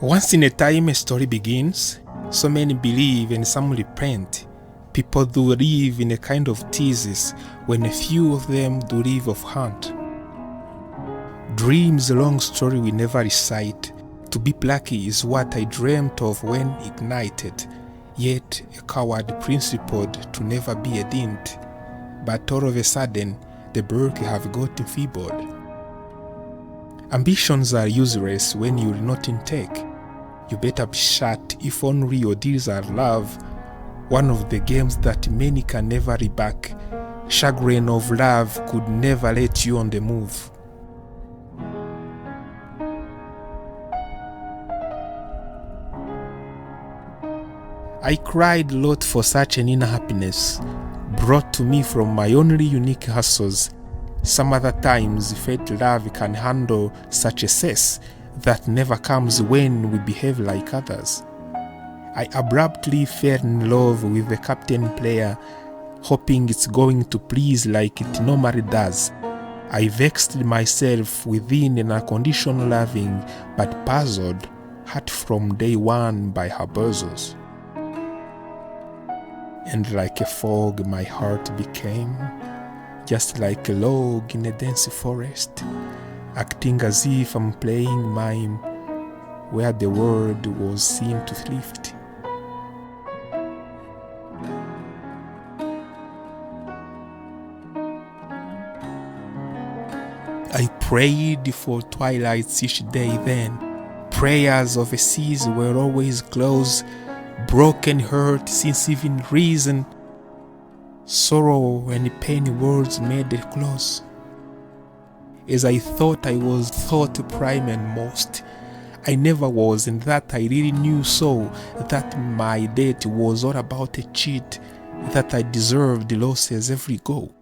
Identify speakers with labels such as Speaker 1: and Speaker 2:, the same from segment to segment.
Speaker 1: Once in a time a story begins, so many believe and some repent. People do live in a kind of thesis when a few of them do live of hunt. Dreams, a long story we never recite. To be plucky is what I dreamt of when ignited, yet a coward principled to never be a dint. But all of a sudden, the bird have got enfeebled. Ambitions are useless when you're not in tech. You better be shut if only your deals are love, one of the games that many can never reback. Chagrin of love could never let you on the move. I cried a lot for such an inner happiness, brought to me from my only unique hustles. Some other times fate love can handle such excess that never comes when we behave like others. I abruptly fell in love with the captain player, hoping it's going to please like it normally does. I vexed myself within an unconditional loving, but puzzled, hurt from day one by her bezels. And like a fog my heart became, just like a log in a dense forest, acting as if I'm playing mime where the world was seen to lift. I prayed for twilights each day then. Prayers of a seas were always close, broken hurt since even reason. Sorrow and pain words made it close. As I thought I was thought prime and most, I never was, and that I really knew so, that my debt was all about a cheat, that I deserved the losses every go.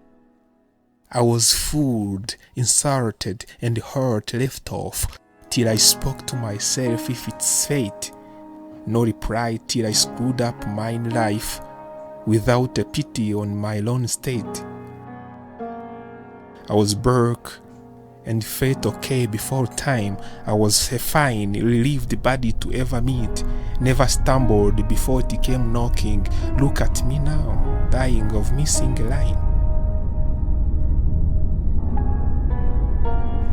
Speaker 1: I was fooled, insulted, and hurt, left off, till I spoke to myself if it's fate. No reply till I screwed up mine life, without a pity on my lone state. I was broke and fate okay before time. I was a fine, relieved body to ever meet, never stumbled before it came knocking. Look at me now, dying of missing a line.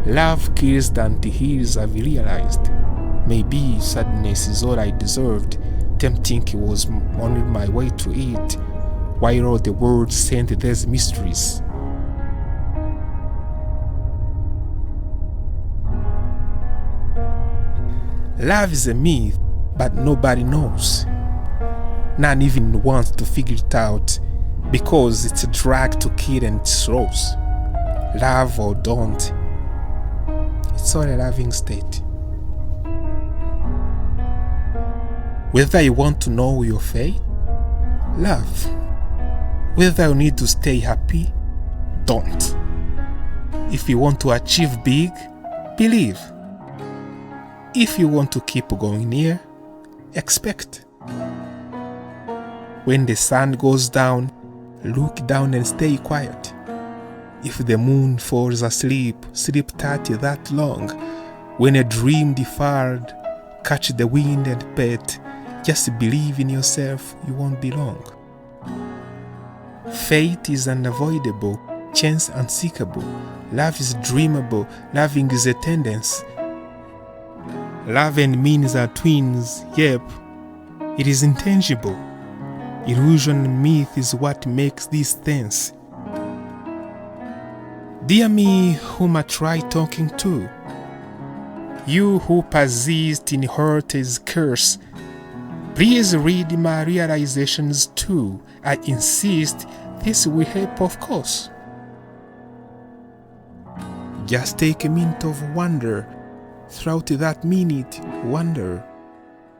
Speaker 1: Love kills the anti-heals I've realized. Maybe sadness is all I deserved, tempting it was on my way to it, while all the world sent these mysteries. Love is a myth, but nobody knows. None even wants to figure it out, because it's a drag to kill and it slows. Love or don't, it's all a loving state. Whether you want to know your fate, love. Whether you need to stay happy, don't. If you want to achieve big, believe. If you want to keep going near, expect. When the sun goes down, look down and stay quiet. If the moon falls asleep, sleep tight that long. When a dream deferred, catch the wind and pet. Just believe in yourself, you won't be long. Fate is unavoidable, chance unseekable. Love is dreamable, loving is a tendency. Love and means are twins, yep, it is intangible. Illusion and myth is what makes these things. Dear me, whom I try talking to, you who persist in hurt as curse, please read my realizations too. I insist, this will help, of course. Just take a minute of wonder. Throughout that minute, wonder.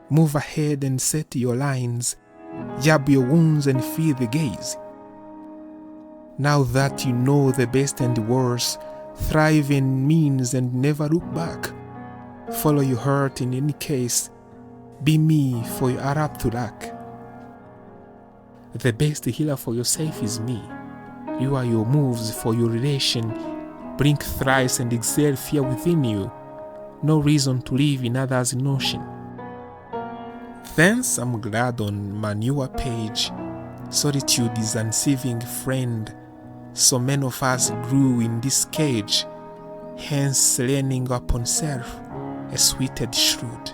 Speaker 1: Move ahead and set your lines. Jab your wounds and feel the gaze. Now that you know the best and the worst, thrive in means and never look back. Follow your heart in any case. Be me, for you are up to luck. The best healer for yourself is me. You are your moves for your relation. Blink thrice and exhale fear within you. No reason to live in others' notion. Thence I'm glad on my newer page, solitude is an deceiving friend. So many of us grew in this cage, hence learning upon self, a sweeted shrewd.